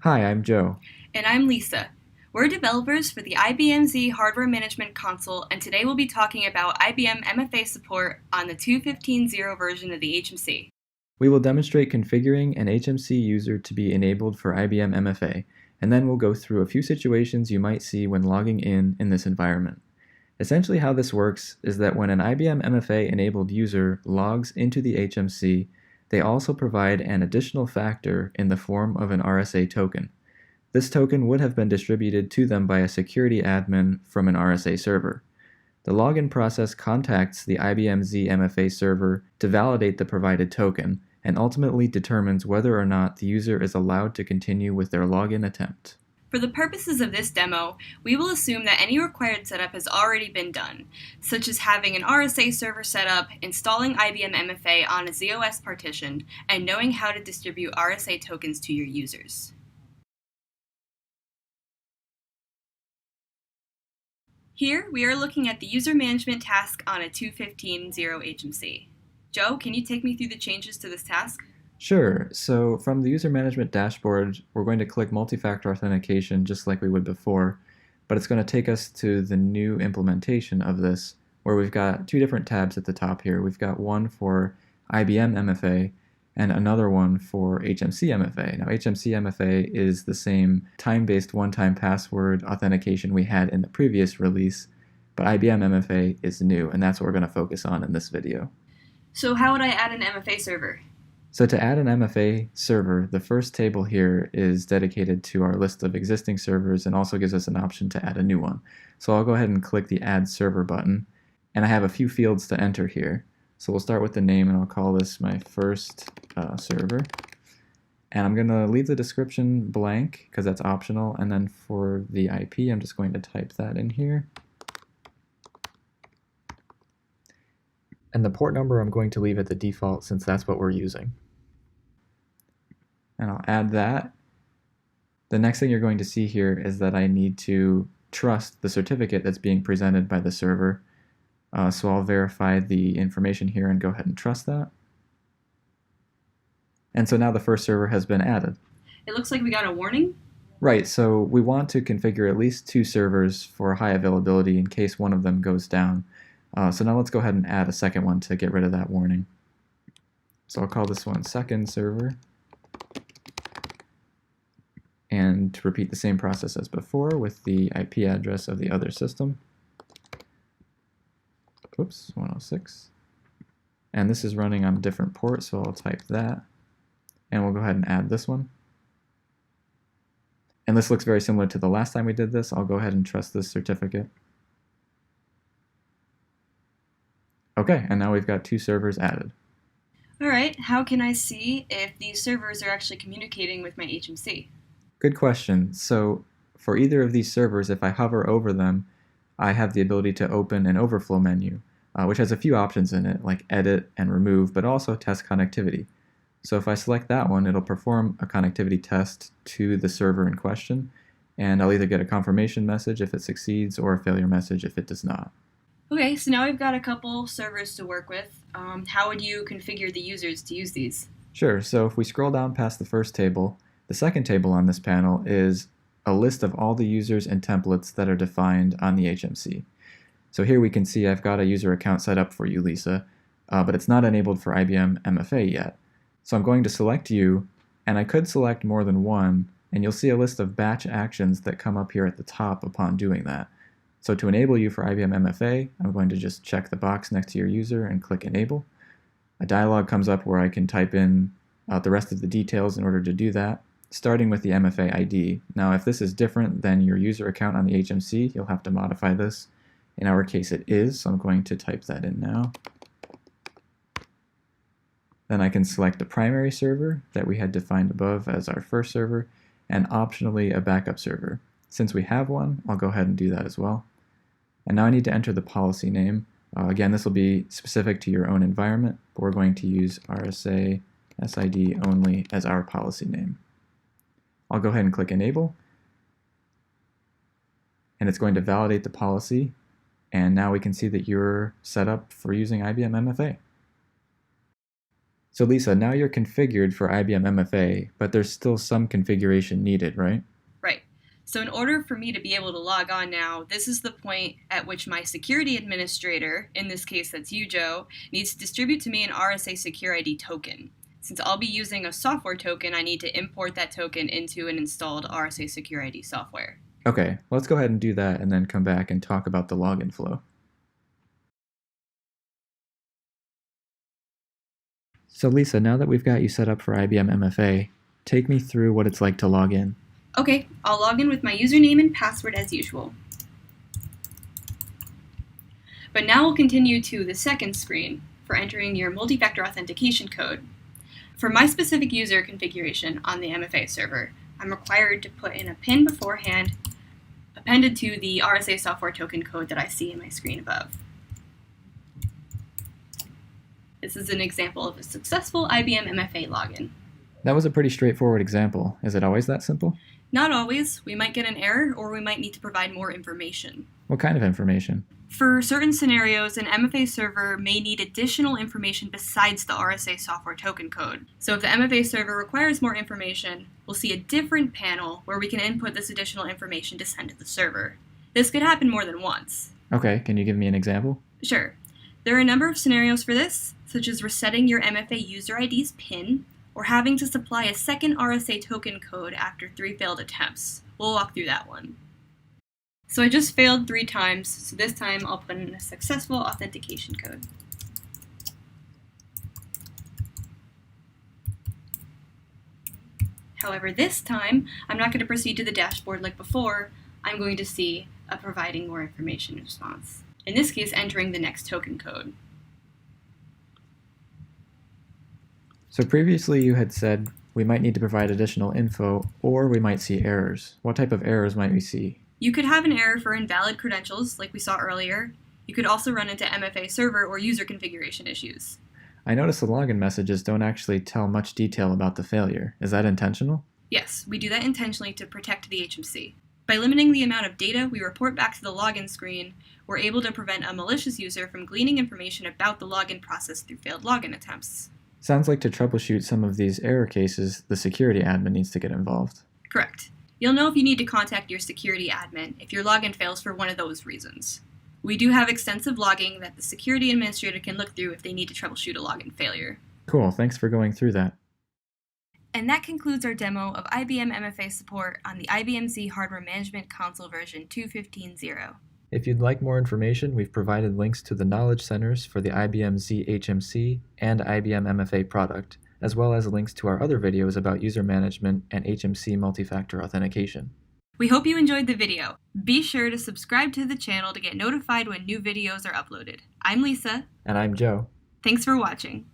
Hi, I'm Joe. And I'm Lisa. We're developers for the IBM Z Hardware Management Console, and today we'll be talking about IBM MFA support on the 2.15.0 version of the HMC. We will demonstrate configuring an HMC user to be enabled for IBM MFA, and then we'll go through a few situations you might see when logging in this environment. Essentially how this works is that when an IBM MFA enabled user logs into the HMC, they also provide an additional factor in the form of an RSA token. This token would have been distributed to them by a security admin from an RSA server. The login process contacts the IBM Z MFA server to validate the provided token and ultimately determines whether or not the user is allowed to continue with their login attempt. For the purposes of this demo, we will assume that any required setup has already been done, such as having an RSA server set up, installing IBM MFA on a ZOS partition, and knowing how to distribute RSA tokens to your users. Here, we are looking at the user management task on a 2.15.0 HMC. Joe, can you take me through the changes to this task? Sure, so from the user management dashboard, we're going to click multi-factor authentication just like we would before, but it's going to take us to the new implementation of this where we've got two different tabs at the top here. We've got one for IBM MFA and another one for HMC MFA. Now HMC MFA is the same time-based one-time password authentication we had in the previous release, but IBM MFA is new, and that's what we're going to focus on in this video. So how would I add an MFA server? So to add an MFA server, the first table here is dedicated to our list of existing servers and also gives us an option to add a new one. So I'll go ahead and click the Add Server button, and I have a few fields to enter here. So we'll start with the name, and I'll call this my first server. And I'm going to leave the description blank because that's optional, and then for the IP, I'm just going to type that in here. And the port number I'm going to leave at the default since that's what we're using. And I'll add that. The next thing you're going to see here is that I need to trust the certificate that's being presented by the server. So I'll verify the information here and go ahead and trust that. And so now the first server has been added. It looks like we got a warning. Right, so we want to configure at least two servers for high availability in case one of them goes down. So now let's go ahead and add a second one to get rid of that warning. So I'll call this one second server. And to repeat the same process as before with the IP address of the other system. Oops, 106. And this is running on a different port, so I'll type that. And we'll go ahead and add this one. And this looks very similar to the last time we did this. I'll go ahead and trust this certificate. Okay, and now we've got two servers added. Alright, how can I see if these servers are actually communicating with my HMC? Good question. So for either of these servers, if I hover over them, I have the ability to open an overflow menu, which has a few options in it, like edit and remove, but also test connectivity. So if I select that one, it'll perform a connectivity test to the server in question, and I'll either get a confirmation message if it succeeds or a failure message if it does not. Okay, so now we've got a couple servers to work with. How would you configure the users to use these? Sure, so if we scroll down past the first table, the second table on this panel is a list of all the users and templates that are defined on the HMC. So here we can see I've got a user account set up for you, Lisa, but it's not enabled for IBM MFA yet. So I'm going to select you, and I could select more than one, and you'll see a list of batch actions that come up here at the top upon doing that. So to enable you for IBM MFA, I'm going to just check the box next to your user and click Enable. A dialog comes up where I can type in the rest of the details in order to do that, starting with the MFA ID. Now, if this is different than your user account on the HMC, you'll have to modify this. In our case, it is, so I'm going to type that in now. Then I can select the primary server that we had defined above as our first server, and optionally a backup server. Since we have one, I'll go ahead and do that as well. And now I need to enter the policy name. Again, this will be specific to your own environment, but we're going to use RSA SID only as our policy name. I'll go ahead and click Enable, and it's going to validate the policy, and now we can see that you're set up for using IBM MFA. So Lisa, now you're configured for IBM MFA, but there's still some configuration needed, right? Right. So in order for me to be able to log on now, this is the point at which my security administrator, in this case that's you, Joe, needs to distribute to me an RSA Secure ID token. Since I'll be using a software token, I need to import that token into an installed RSA Secure ID software. Okay, let's go ahead and do that and then come back and talk about the login flow. So Lisa, now that we've got you set up for IBM MFA, take me through what it's like to log in. Okay, I'll log in with my username and password as usual. But now we'll continue to the second screen for entering your multi-factor authentication code. For my specific user configuration on the MFA server, I'm required to put in a PIN beforehand appended to the RSA software token code that I see in my screen above. This is an example of a successful IBM MFA login. That was a pretty straightforward example. Is it always that simple? Not always. We might get an error, or we might need to provide more information. What kind of information? For certain scenarios, an MFA server may need additional information besides the RSA software token code. So if the MFA server requires more information, we'll see a different panel where we can input this additional information to send to the server. This could happen more than once. Okay, can you give me an example? Sure. There are a number of scenarios for this, such as resetting your MFA user ID's PIN, or having to supply a second RSA token code after 3 failed attempts. We'll walk through that one. So I just failed 3 times, so this time I'll put in a successful authentication code. However, this time, I'm not going to proceed to the dashboard like before. I'm going to see a providing more information response. In this case, entering the next token code. So previously you had said we might need to provide additional info, or we might see errors. What type of errors might we see? You could have an error for invalid credentials, like we saw earlier. You could also run into MFA server or user configuration issues. I notice the login messages don't actually tell much detail about the failure. Is that intentional? Yes, we do that intentionally to protect the HMC. By limiting the amount of data we report back to the login screen, we're able to prevent a malicious user from gleaning information about the login process through failed login attempts. Sounds like to troubleshoot some of these error cases, the security admin needs to get involved. Correct. You'll know if you need to contact your security admin if your login fails for one of those reasons. We do have extensive logging that the security administrator can look through if they need to troubleshoot a login failure. Cool, thanks for going through that. And that concludes our demo of IBM MFA support on the IBM Z Hardware Management Console version 2.15.0. If you'd like more information, we've provided links to the knowledge centers for the IBM Z HMC and IBM MFA product, as well as links to our other videos about user management and HMC multi-factor authentication. We hope you enjoyed the video. Be sure to subscribe to the channel to get notified when new videos are uploaded. I'm Lisa. And I'm Joe. Thanks for watching.